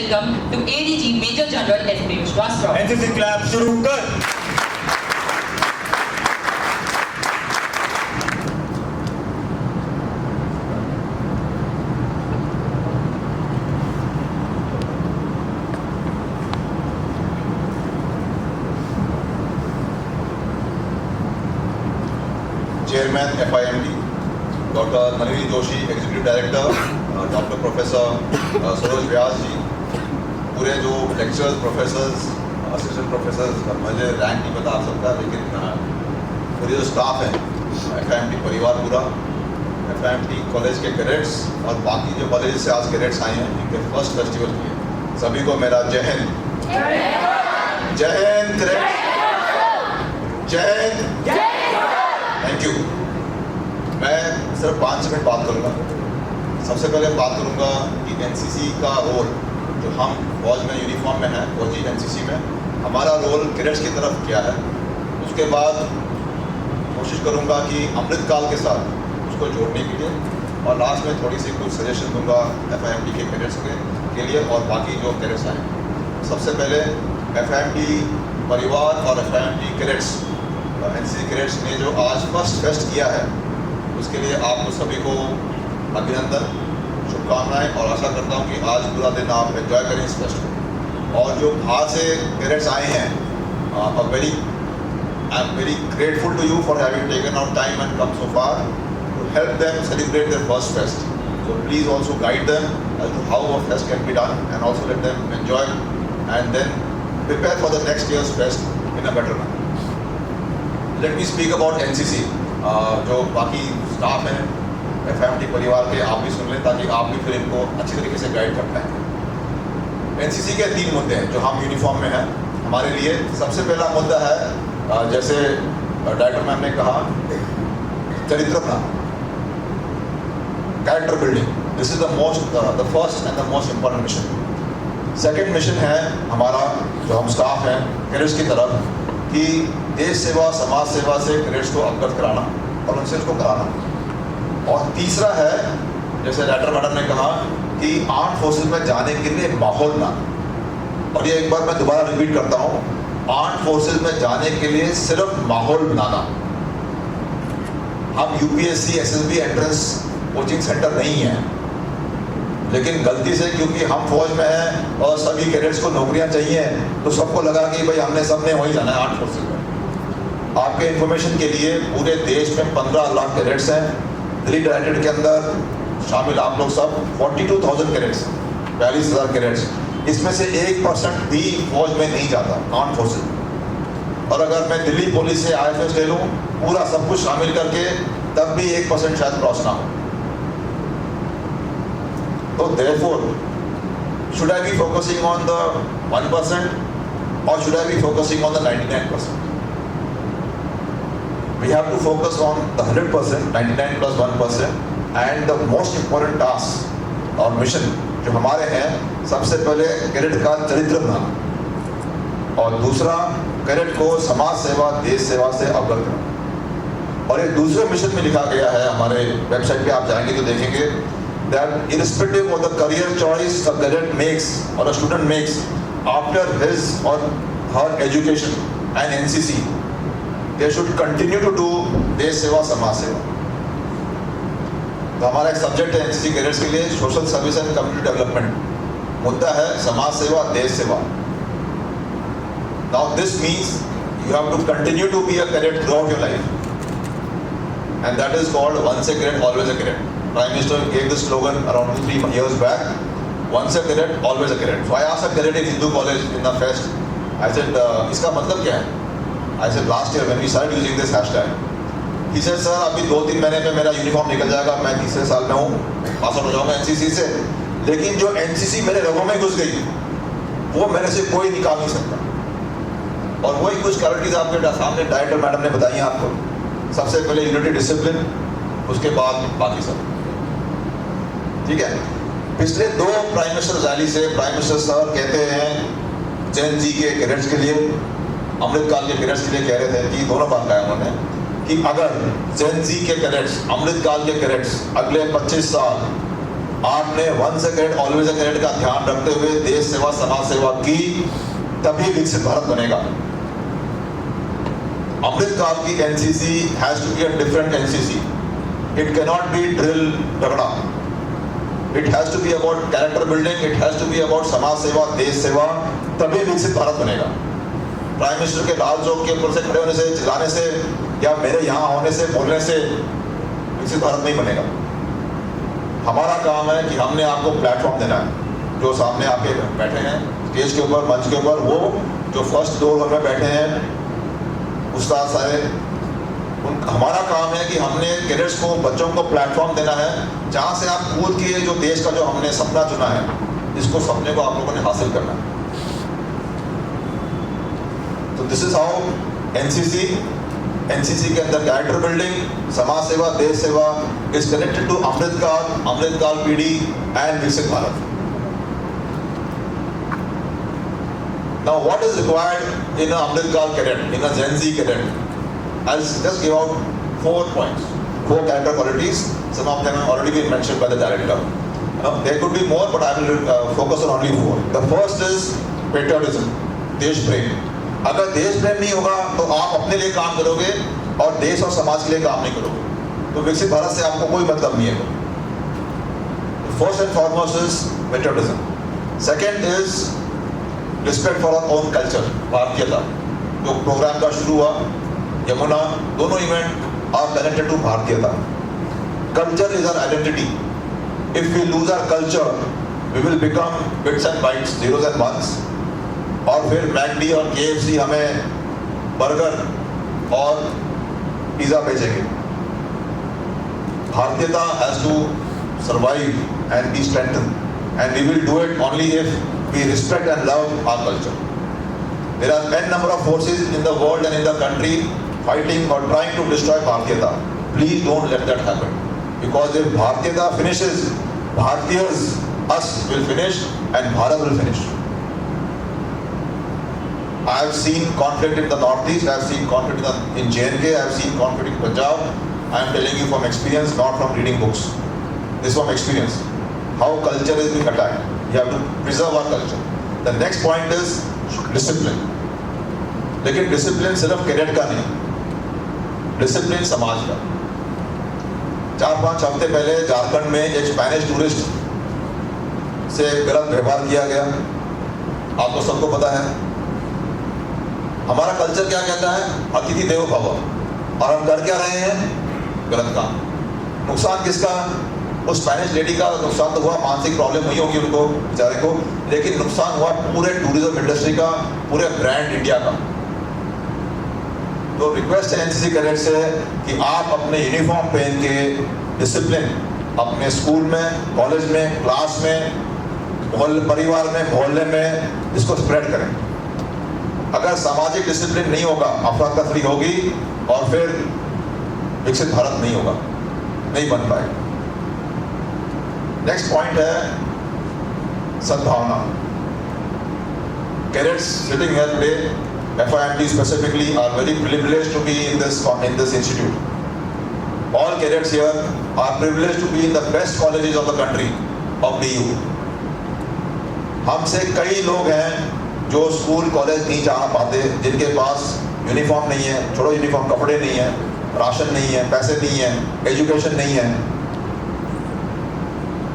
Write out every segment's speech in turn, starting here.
welcome to ADG Major General S.P. Vishwas Rao. NCC clap शुरू कर। Chairman FIMD doctor Nalini Joshi, executive director doctor professor Saroj Vyas ji, पूरे जो lecturers, professors, assistant professors, मुझे rank नहीं पता आप सबका, लेकिन पूरे जो स्टाफ है FIMD परिवार पूरा, FIMD कॉलेज के कैडेट्स और बाकी जो कॉलेज से आज कैडेट्स आए हैं इनके फर्स्ट फेस्टिवल किए, सभी को मेरा जय हिंद। जय हिंद कैडेट्स, जय हिंद, थैंक यू। मैं सिर्फ 5 मिनट बात करूँगा। सबसे पहले बात करूँगा कि NCC का रोल, जो हम फौज में यूनिफॉर्म में हैं, फौजी NCC में हमारा रोल कैडेट्स की तरफ क्या है। उसके बाद कोशिश करूँगा कि अमृतकाल के साथ उसको जोड़ने के लिए, और लास्ट में थोड़ी सी कुछ सजेशन दूँगा FIMD के कैडेट्स के लिए और बाकी जो कैडेट्स आए। सबसे पहले FIMD परिवार और FIMD कैडेट्स, NCC कैडेट्स ने जो आज फर्स्ट फेस्ट किया है, उसके लिए आपको सभी को अभिनंदन, शुभकामनाएं, और आशा करता हूं कि आज पूरा दिन आप एंजॉय करें इस फेस्ट को। और जो बाहर से कैडेट्स आए हैं, I am very grateful to you for having taken out time and come so far to help them celebrate their first fest. So please also guide them as to how a fest can be done, and also let them enjoy and then prepare for the next year's fest in a better manner. Let me speak about NCC. जो बाकी staff हैं FIMD परिवार के, आप भी सुन लें ताकि आप भी फिर इनको अच्छी तरीके से गाइड कर पाएँ। NCC के 3 मुद्दे हैं जो हम यूनिफॉर्म में हैं हमारे लिए। सबसे पहला मुद्दा है, जैसे डायरेक्टर मैम ने कहा, चरित्र बनाना, character building. This is the first and the most important mission. Second mission है हमारा, जो हम स्टाफ हैं कैडेट्स की तरफ, कि देश सेवा, समाज सेवा से कैडेट्स को अवगत कराना और उनसे उसको कराना। और तीसरा है, जैसे डायरेक्टर मैडम ने कहा, कि आर्म्ड फोर्सेस में जाने के लिए माहौल ना, और ये एक बार मैं दोबारा रिपीट करता हूँ, आर्म्ड फोर्सेस में जाने के लिए सिर्फ माहौल बनाना। हम UPSC SSB entrance coaching centre नहीं है, लेकिन गलती से क्योंकि हम फौज में हैं और सभी कैडेट्स को नौकरियां चाहिए, तो सबको लगा कि भाई हमने सबने वहीं जाना है आर्म्ड फोर्सेस में। आपके इन्फॉर्मेशन के लिए पूरे देश में 15 लाख कैडेट्स हैं। दिल्ली डायरेक्टरेट के अंदर शामिल आप लोग सब 42,000 कैडेट्स, 42,000 कैडेट्स। इसमें से 1% भी फौज में नहीं जाता आर्म्ड फोर्सेस। और अगर मैं दिल्ली पुलिस से IFS ले लूँ, पूरा सब कुछ शामिल करके, तब भी 1% शायद क्रॉस ना हो। So therefore, should I be focusing on the 1% or should I be focusing on the 99%? We have to focus on the 100%, 99 plus 1%, and the most important task और मिशन जो हमारे हैं, सबसे पहले कैडेट का चरित्र बनाना, और दूसरा कैडेट को समाज सेवा, देश सेवा से अवगत करना। और एक दूसरे मिशन में लिखा गया है, हमारे वेबसाइट पे आप जाएंगे तो देखेंगे, that irrespective of the career choice a cadet makes or a student makes after his or her education and NCC, they should continue to do देश सेवा, समाज सेवा। तो हमारा एक सब्जेक्ट है NCC कैडेट्स के लिए, social service and community development. मुद्दा है समाज सेवा, देश सेवा। Now this means you have to continue to be a cadet throughout your life, and that is called once a cadet, always a cadet. Prime Minister gave this slogan around 2-3 years back, once a cadet, always a cadet. So I asked a cadet in Hindu college in the fest, I said, इसका मतलब क्या है? I said, last year when we started using this hashtag, he said, sir, अभी 2-3 महीने में मेरा uniform निकल जाएगा, मैं 3रे साल में हूँ, पास आउट हो जाऊँगा NCC से, लेकिन जो NCC मेरे रगों में घुस गई, वो मेरे से कोई निकाल नहीं सकता। और वही कुछ क्वालिटीज आपके सामने डायरेक्टर मैडम ने बताई आपको। सबसे पहले यूनिटी, डिसिप्लिन, उसके बाद बाकी सब, ठीक है। पिछले 2 प्राइम मिनिस्टर रैली से प्राइम मिनिस्टर सर कहते हैं जैन जी के कैडेट्स के लिए, अमृतकाल के कैडेट्स के लिए कह रहे थे कि दोनों बात कहा उन्होंने, कि अगर जैन जी के कैडेट्स, अमृतकाल के कैडेट्स अगले 25 साल आपने once a cadet always a cadet का ध्यान रखते हुए देश सेवा समाज सेवा की, तभी विकसित भारत बनेगा। अमृतकाल की NCC has to be a different NCC. It cannot be drill झगड़ा। It has to be about character building, it has to be about समाज सेवा, देश सेवा, तभी विकसित भारत बनेगा। प्राइम मिनिस्टर के लाल चौक के ऊपर से खड़े होने से, चिल्लाने से, या मेरे यहाँ होने से, बोलने से विकसित भारत नहीं बनेगा। हमारा काम है कि हमने आपको प्लेटफॉर्म देना है। जो सामने आपके बैठे हैं स्टेज के ऊपर, मंच के ऊपर, वो जो फर्स्ट दो में बैठे हैं उस्ताद सारे, हमारा काम है कि हमने कैडेट्स को, बच्चों को प्लेटफॉर्म देना है जहाँ से आप कूद के जो देश का जो हमने सपना चुना है, इसको सपने को आप लोगों ने हासिल करना है। तो दिस इज हाउ एनसीसी के अंदर कैरेक्टर बिल्डिंग, समाज सेवा, देश सेवा इज कनेक्टेड टू अमृतकाल पीढ़ी एंड विकसित Bharat. Now what is required in an Amritkal cadet, in a Gen Z cadet? I'll just give out 4 points, 4 character qualities. Some of them have already been mentioned by the director. There could be more, but I will focus on only 4. The first is patriotism, देश प्रेम। अगर देश प्रेम नहीं होगा तो आप अपने लिए काम करोगे और देश और समाज के लिए काम नहीं करोगे, तो विकसित भारत से आपको कोई मतलब नहीं है। First and foremost is patriotism. Second is respect for our own culture, भारतीयता। जो प्रोग्राम का शुरू हुआ, यमुना, दोनों इवेंट आर कनेक्टेड टू भारतीयता। Culture is our identity. If we lose our culture, we will become bits and bytes, zeros and ones. और फिर McD और KFC हमें बर्गर और पिज़्ज़ा भेजेंगे। भारतीयता has to survive and be strengthened, and we will do it only if we respect and love our culture. There are n number of forces in the world and in the country fighting or trying to destroy Bhartiyata. Please don't let that happen. Because if Bhartiyata finishes, Bhartiyas, us will finish and Bharat will finish. I have seen conflict in the Northeast, I have seen conflict in J&K, I have seen conflict in Punjab. I am telling you from experience, not from reading books. This is from experience. How culture is being attacked. You have to preserve our culture. The next point is discipline. लेकिन discipline सिर्फ cadet का नहीं, discipline समाज का। 4-5 हफ्ते पहले झारखंड में एक स्पेनिश टूरिस्ट से गलत व्यवहार किया गया, आपको सबको पता है। हमारा कल्चर क्या कहता है? अतिथि देवो भव, और हम कर क्या रहे हैं? गलत काम। नुकसान किसका? उस स्पेनिश लेडी का नुकसान तो हुआ, मानसिक प्रॉब्लम हुई होगी उनको बेचारे को, लेकिन नुकसान हुआ पूरे टूरिज्म इंडस्ट्री का, पूरे ब्रांड इंडिया का। तो रिक्वेस्ट है एनसीसी कैडेट से कि आप अपने यूनिफॉर्म पहन के डिसिप्लिन अपने स्कूल में, कॉलेज में, क्लास में, परिवार में, मोहल्ले में इसको स्प्रेड करें। अगर सामाजिक डिसिप्लिन नहीं होगा, अफरा तफरी होगी और फिर विकसित भारत नहीं होगा, नहीं बन पाएगा। नेक्स्ट पॉइंट है सद्भावना। Cadets sitting here today, FIMT specifically, are very privileged to be in this institute. All cadets here are privileged to be in the best colleges of the country of DU. हमसे कई लोग हैं जो school college नहीं जा पाते, जिनके पास uniform नहीं है, छोड़ो यूनिफॉर्म, कपड़े नहीं है, राशन नहीं है, पैसे नहीं है, एजुकेशन नहीं है।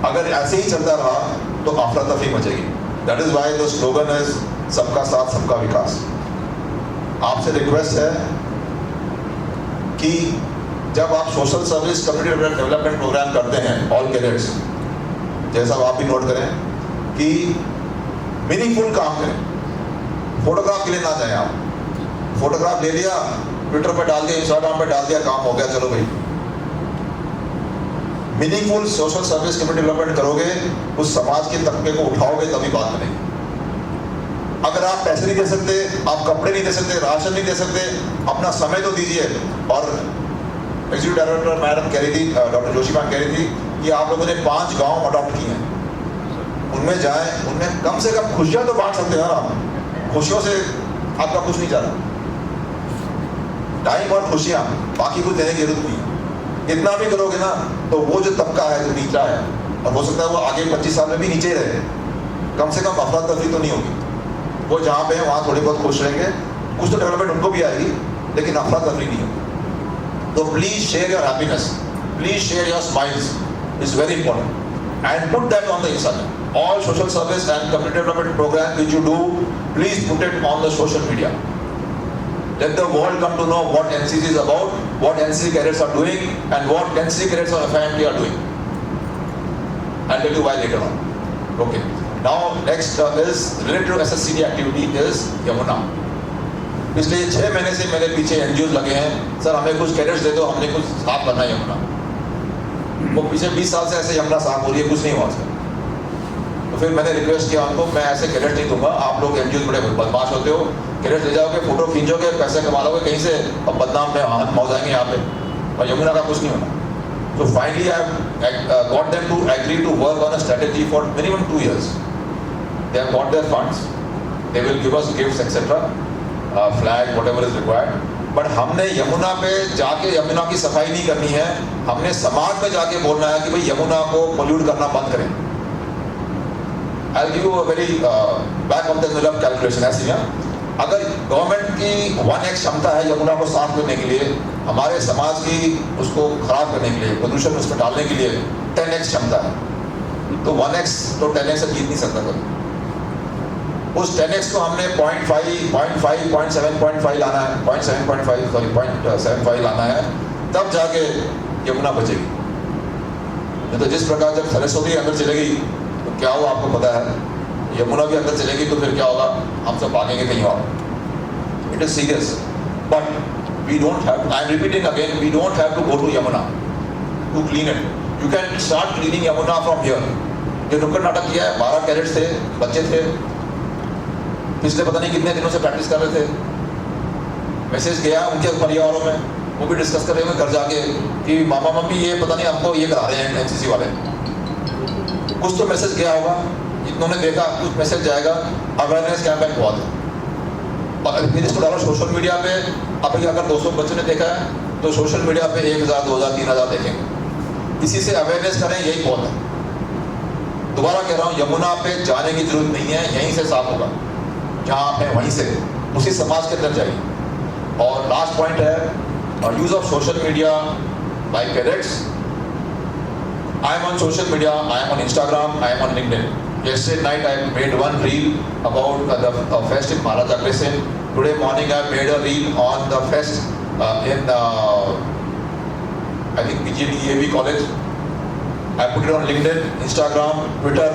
अगर ऐसे ही चलता रहा तो अफरा तफरी मचेगी। That is why the slogan is सबका साथ सबका विकास। आपसे रिक्वेस्ट है कि जब आप social service community development programme करते हैं, ऑल कैडेट्स, जैसा आप भी नोट करें कि मीनिंगफुल काम करें। फोटोग्राफ के लिए ना जाएं आप, फोटोग्राफ ले लिया, ट्विटर पे डाल दिया, इंस्टाग्राम पे डाल दिया, काम हो गया, चलो भाई। Meaningful social service community development करोगे, उस समाज के तबके को उठाओगे, तभी बात बनेगी। अगर आप पैसे नहीं दे सकते, आप कपड़े नहीं दे सकते, राशन नहीं दे सकते, अपना समय तो दीजिए। और एग्जीक्यूटिव डायरेक्टर मैडम कह रही थी, डॉक्टर जोशी मैम कह रही थी कि आप लोगों ने 5 गांव अडॉप्ट किए हैं, उनमें जाएं, उनमें कम से कम खुशियां तो बांट सकते हैं आप। खुशियों से आपका कुछ नहीं जा रहा, टाइम और खुशियां, बाकी कुछ देने की जरूरत नहीं है। इतना भी करोगे ना तो वो जो तबका है, जो नीचा है, और हो सकता है वो आगे 25 साल में भी नीचे ही रहे, कम से कम अफरा तफरी तो नहीं होगी। वो जहाँ पे है वहाँ थोड़े बहुत खुश रहेंगे, कुछ तो डेवलपमेंट उनको भी आएगी, लेकिन अफरा तफरी नहीं होगी। तो please share your happiness, please share your smiles, is very important and put that on the Instagram. All social service and community development programme which you do, please put it on the social media. Let the world come to know what NCC is about, what NCC cadets are doing, and what NCC cadets of FIMT are doing. I'll tell you why later on. Okay. Now next is related to SSCD activity is Yamuna. पिछले 6 महीने से मेरे पीछे NGOs लगे हैं, sir हमें कुछ cadets दे दो, हमने कुछ साफ करना है यमुना। वो पिछले 20 साल से ऐसे यमुना साफ हो रही है, कुछ नहीं हुआ उसका। तो फिर मैंने रिक्वेस्ट किया उनको, मैं ऐसे कैडेट नहीं दूंगा, आप लोग NGOs बड़े बदमाश होते हो, कैडेट ले जाओगे, फोटो खींचोगे, पैसे कमा लोगे कहीं से, अब बदनाम में हाथ मौ जाएंगे यहाँ पे, और यमुना का कुछ नहीं होना। So finally I got them to agree to work on a strategy for minimum 2 years. They have got their funds, they will give us gifts etc, flag whatever is required. But हमने यमुना पे जाके यमुना की सफाई नहीं करनी है, हमने समाज में जाके बोलना है कि भाई यमुना को पोल्यूट करना बंद करें। I'll give you a very back of the envelope calculation ऐसी है। अगर गवर्नमेंट की 1x क्षमता है यमुना को साफ करने के लिए, हमारे समाज की उसको खराब करने के लिए, प्रदूषण उसमें डालने के लिए 10x क्षमता है, तो 1x तो 10x से जीत नहीं सकता कभी। उस 10x को हमने 0.7.5 लाना है, 0.75 लाना है, तब जाके यमुना बचेगी। नहीं तो जिस प्रकार जब सरस्वती अंदर चलेगी तो क्या हुआ आपको पता है, यमुना भी अंदर चलेगी तो फिर क्या होगा, हम सब भागेंगे कहीं और। It is serious, but we don't have, I am repeating again, we don't have to go to Yamuna to clean it. You can start cleaning Yamuna from here. जो नुक्कड़ नाटक किया है, 12 कैडेट्स थे, बच्चे थे, पिछले पता नहीं कितने दिनों से प्रैक्टिस कर रहे थे, मैसेज गया उनके परिवारों में, वो भी डिस्कस कर रहे हैं घर जाके कि मामा मम्मी ये पता नहीं हमको ये करा रहे हैं NCC वाले। कुछ तो मैसेज गया होगा, इन्होंने देखा, कुछ मैसेज जाएगा, अवेयरनेस कैंपेन बहुत है, फिर इसको डालो सोशल मीडिया पे। अब अगर 200 बच्चों ने देखा है तो सोशल मीडिया पे 1000, 2000, 3000 देखेंगे, इसी से अवेयरनेस करें, यही बहुत है। दोबारा कह रहा हूँ, यमुना पे जाने की जरूरत नहीं है, यहीं से साफ होगा, जहाँ आप हैं वहीं से, उसी समाज के अंदर जाइए। और लास्ट पॉइंट है use of social media bye cadets. I am on social media, I am on Instagram, I am on LinkedIn. Yesterday night I made one reel about the fest in Maharaj Agressin. Today morning I made a reel on the fest in I think PGDEAV college. I put it on LinkedIn, Instagram, Twitter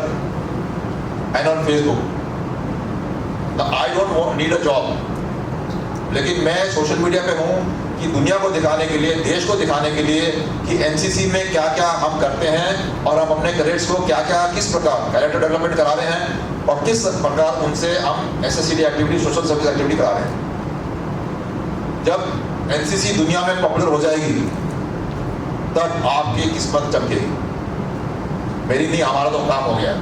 and on Facebook. Now I don't need a job. लेकिन मैं social media पे हूँ कि दुनिया को दिखाने के लिए, देश को दिखाने के लिए कि NCC में क्या क्या हम करते हैं और हम अपने कैडेट्स को क्या क्या, किस प्रकार कैरेक्टर डेवलपमेंट करा रहे हैं और किस प्रकार उनसे हम SSCD activity, social service activity करा रहे हैं। जब NCC दुनिया में पॉपुलर हो जाएगी तब आपकी किस्मत चमकेगी। मेरी नहीं, हमारा तो काम हो गया।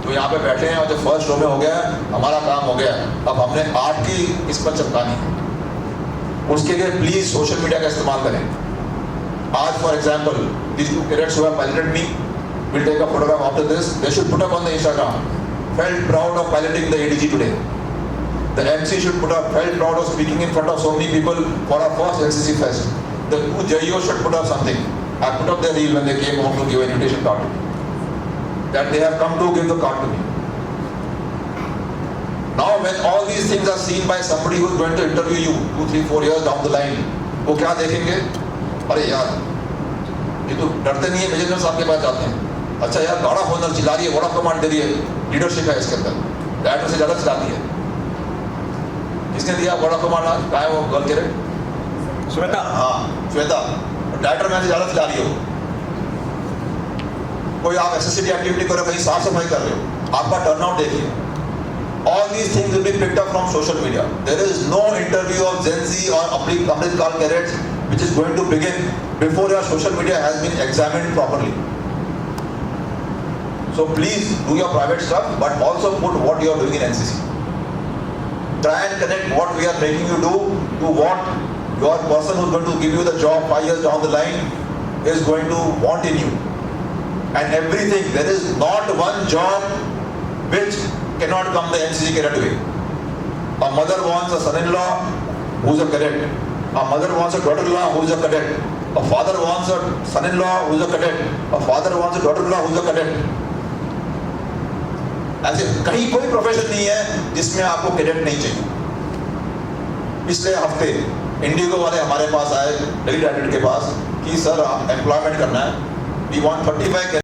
तो यहाँ पे बैठे हैं और जो फर्स्ट रो में हो गया, हमारा काम हो गया। अब हमने 8 की किस्मत चमकानी है, उसके लिए प्लीज सोशल मीडिया का इस्तेमाल करें। आज for example these 2 cadets who have piloted me will take a photograph after this. They should put up on the Instagram. Felt proud of piloting the ADG today. The MC should put up, felt proud of speaking in front of so many people for our first NCC fest. The 2 JEOs should put up something. I put up their reel when they came home to give an invitation card to me, that they have come to give the card to me. Now when all these things are seen by somebody who is going to interview you 2, 3, 4 years down the line, वो क्या देखेंगे, अरे यार ये तो डरते नहीं है, मेजर जनरल साहब के पास जाते हैं, अच्छा यार गाड़ा होनर चिल्ला रही है, बड़ा कमांड दे रही है, लीडरशिप है इसके अंदर, डायरेक्टर से ज़्यादा चिल्लाती है। किसने दिया बड़ा कमांड? आज कहाँ है वो गर्ल कैडेट? श्वेता। हाँ श्वेता, डायरेक्टर में से ज़्यादा चिल्ला रही हो। कोई आप SSCD एक्टिविटी करो, कहीं साफ सफाई कर रहे हो, आपका टर्नआउट देखिए। All these things will be picked up from social media. There is no interview of Gen Z or Amrit Kaal cadets which is going to begin before your social media has been examined properly. So please do your private stuff, but also put what you are doing in NCC. Try and connect what we are making you do to what your person who is going to give you the job 5 years down the line is going to want in you. and everything. There is not one job which cannot come the NCC cadet way. A mother wants a son-in-law who's a cadet. A mother wants a daughter-in-law who's a cadet. A father wants a son-in-law who's a cadet. A father wants a daughter-in-law who's a cadet. ऐसे कहीं कोई profession नहीं है जिसमें आपको cadet नहीं चाहिए। पिछले हफ्ते इंडिगो वाले हमारे पास आए, दिल्ली कैडेट के पास, कि सर एम्प्लॉयमेंट करना है, वी वांट 35